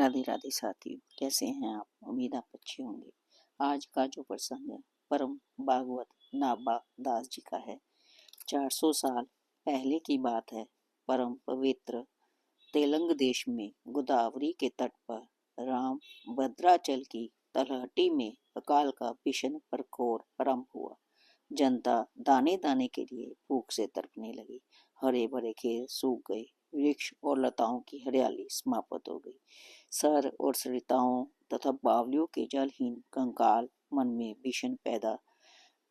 राधे राधे साथियों, कैसे हैं आप? उम्मीद आप अच्छे होंगे। आज का जो प्रसंग है परम भागवत नाभा दास जी का है। 400 साल पहले की बात है। परम पवित्र तेलंग देश में गोदावरी के तट पर राम भद्राचल की तलहटी में अकाल का भीषण प्रकोर आरंभ हुआ। जनता दाने दाने के लिए भूख से तड़पने लगी। हरे भरे खेत सूख गए, वृक्ष और लताओं की हरियाली समाप्त हो गई। सर और सरिताओं तथा बावलियों के जलहीन कंकाल मन में भीषण पैदा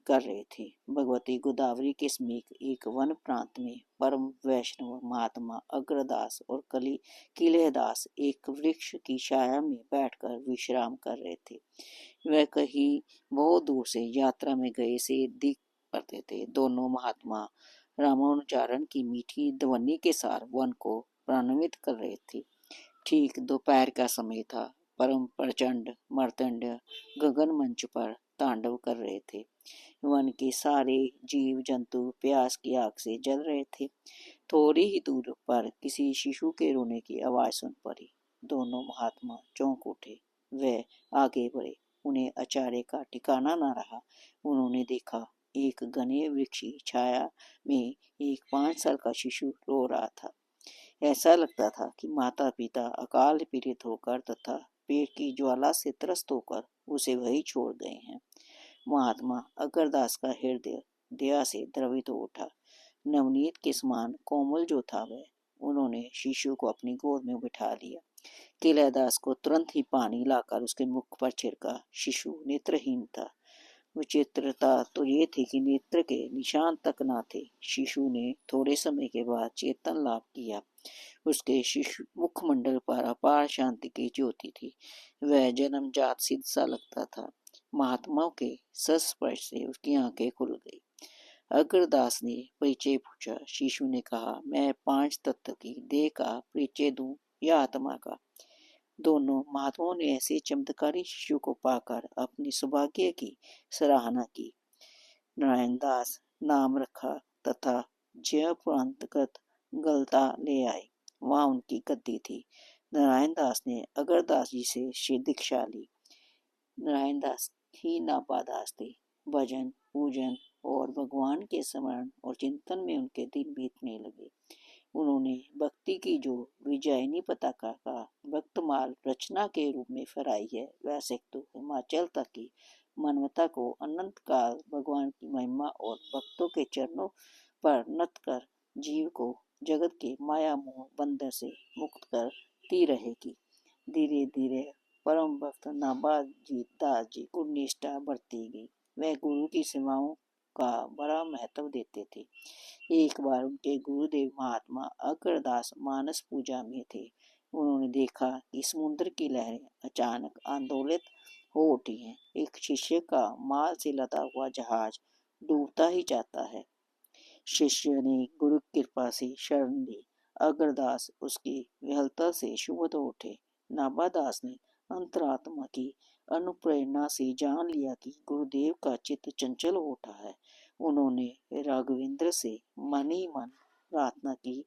कर रहे थे। भगवती गोदावरी के समीप एक वन प्रांत में परम वैष्णव महात्मा अग्रदास और कली किलेदास एक वृक्ष की छाया में बैठकर विश्राम कर रहे थे। वह कहीं बहुत दूर से यात्रा में गए से दिख पड़ते थे। दोनों महात्मा रामानुचारण की मीठी ध्वनि के साथ वन को प्रान्वित कर रहे थे। ठीक दोपहर का समय था। परम प्रचंड मर्तंड गगन मंच पर तांडव कर रहे थे। वन के सारे जीव जंतु प्यास की आग से जल रहे थे। थोड़ी ही दूर पर किसी शिशु के रोने की आवाज सुन पड़ी। दोनों महात्मा चौंक उठे। वे आगे बढ़े। उन्हें अचानक का ठिकाना न रहा। उन्होंने देखा एक घने वृक्ष की छाया में एक 5 साल का शिशु रो रहा था। ऐसा लगता था कि माता पिता अकाल पीड़ित होकर तथा पेट की ज्वाला से त्रस्त होकर उसे वही छोड़ गए हैं। महात्मा अग्रदास का हृदय दया से द्रवित हो उठा। नवनीत के समान कोमल जो था वह, उन्होंने शिशु को अपनी गोद में बिठा लिया। किलेदास को तुरंत ही पानी लाकर उसके मुख पर छिड़का। शिशु नेत्रहीन था। विचित्रता तो ये थी कि नेत्र के निशान तक न थे। शिशु ने थोड़े समय के बाद चेतन लाभ किया। उसके शिशु मुखमंडल पर अपार शांति की ज्योति थी। वह जन्मजात सिद्ध सा लगता था। महात्माओं के संस्पर्श से उसकी आंखें खुल गई। अग्रदास ने परिचय पूछा। शिशु ने कहा, मैं 5 तत्व की देह का परिचय दूं या आत्मा का? दोनों महात्माओं ने ऐसे चमत्कारी शिशु को पाकर अपनी सौभाग्य की सराहना की। नारायण दास नाम रखा तथा जयपुर अंतर्गत गलता ले आए। वहां उनकी गद्दी थी। नारायण दास ने अग्रदास जी से दीक्षा ली। नारायण दास ही नाभा दास थे। भजन पूजन और भगवान के स्मरण और चिंतन में उनके दिन बीतने लगे। उन्होंने भक्ति की जो विजयनी पताका का भक्तमाल रचना के रूप में फहराई है, वह सिख तो हिमाचल तक की मानवता को अनंत काल भगवान की महिमा और भक्तों के चरणों पर नत कर जीव को जगत के माया मोह बंधन से मुक्त करती रहेगी। धीरे धीरे परम भक्त नाभा जी दास जी को निष्ठा बढ़ती गई। वह गुरु की सेवाओं का बड़ा महत्व देते थे। एक बार उनके गुरुदेव महात्मा अग्रदास मानस पूजा में थे। उन्होंने देखा कि समुद्र की लहरें अचानक आंदोलित हो उठी हैं। एक शिष्य का माल से लदा हुआ जहाज डूबता ही जाता है। शिष्य ने गुरु कृपा से शरण ली। अग्रदास उसकी विहलता से शुद्ध हो उठे। नाभा दास ने अंतरात्मा की अनुप्रेरणा से जान लिया कि गुरुदेव का चित्त चंचल हो उठा है। उन्होंने राघवेंद्र से मन ही मन प्रार्थना की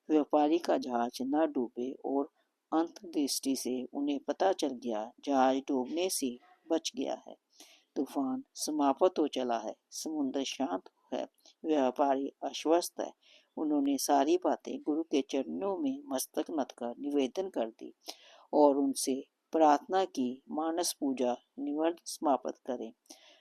व्यापारी का जहाज न डूबे और अंतर्दृष्टि से उन्हें पता चल गया जहाज डूबने से बच गया है। तूफान समाप्त हो चला है। समुद्र शांत है। व्यापारी आश्वस्त है। उन्होंने सारी बातें गुरु के चरणों में मस्तक नत कर निवेदन कर दी और उनसे प्रार्थना की मानस पूजा निवर्त समाप्त करें।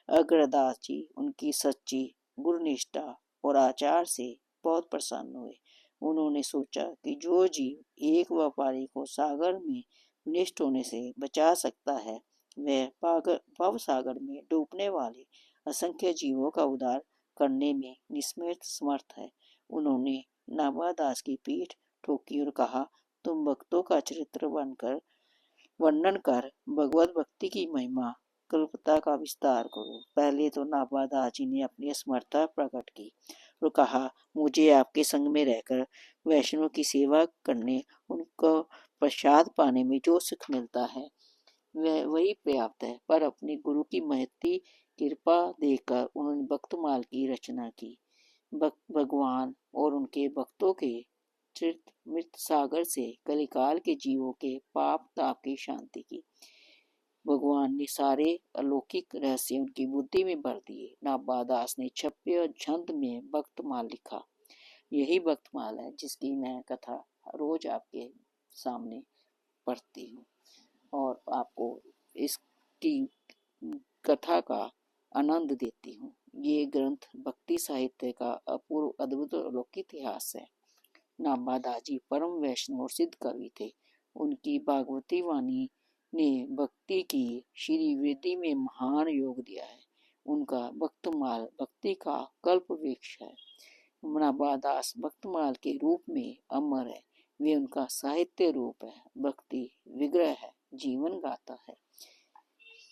अग्रदास जी उनकी सच्ची गुरुनिष्ठा और आचार से बहुत प्रसन्न हुए। उन्होंने सोचा कि जो जीव एक व्यापारी को सागर में विनष्ट होने से बचा सकता है, वह भव सागर में डूबने वाले असंख्य जीवों का उद्धार करने में निस्मेर समर्थ है। उन्होंने नाभा दास की पीठ ठोकी और कहा, तुम भक्तों का चरित्र वर्णन कर भगवत भक्ति की महिमा कल्पता का विस्तार करो। पहले तो नाभा दास जी ने अपनी असमर्थता प्रकट की और कहा, मुझे आपके संग में रहकर वैष्णव की सेवा करने, उनको प्रसाद पाने में जो सुख मिलता है वह वही पर्याप्त है। पर अपने गुरु की महती कृपा देकर उन्होंने भक्तमाल की रचना की। भगवान और उनके भक्तों के मृत सागर से कलिकाल के जीवों के पाप ताप की शांति की। भगवान ने सारे अलौकिक रहस्य उनकी बुद्धि में भर दिए। नाबा दास ने छप्य छंद में भक्तमाल लिखा। यही भक्तमाल है जिसकी मैं कथा रोज आपके सामने पढ़ती हूँ और आपको इसकी कथा का आनंद देती हूँ। ये ग्रंथ भक्ति साहित्य का अपूर्व अद्भुत अलौकिक इतिहास है। नाबा दाजी परम वैष्णव और सिद्ध कवि थे। उनकी भागवती वाणी ने भक्ति की श्री वृद्धि में महान योग दिया है। उनका भक्तमाल भक्ति का कल्प वृक्ष है। नाबा दास भक्तमाल के रूप में अमर है। वे उनका साहित्य रूप है, भक्ति विग्रह है, जीवन गाथा है।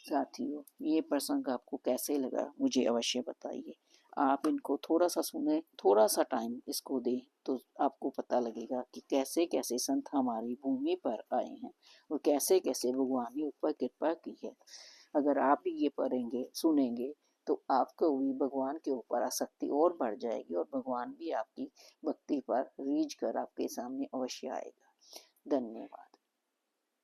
साथियों, ये प्रसंग आपको कैसे लगा मुझे अवश्य बताइए। आप इनको थोड़ा सा सुने, थोड़ा सा टाइम इसको दें तो आपको पता लगेगा कि कैसे कैसे संत हमारी भूमि पर आए हैं और कैसे कैसे भगवान ने ऊपर कृपा की है। अगर आप भी ये पढ़ेंगे सुनेंगे तो आपको भी भगवान के ऊपर आसक्ति और बढ़ जाएगी और भगवान भी आपकी भक्ति पर रीझ कर आपके सामने अवश्य आएगा। धन्यवाद।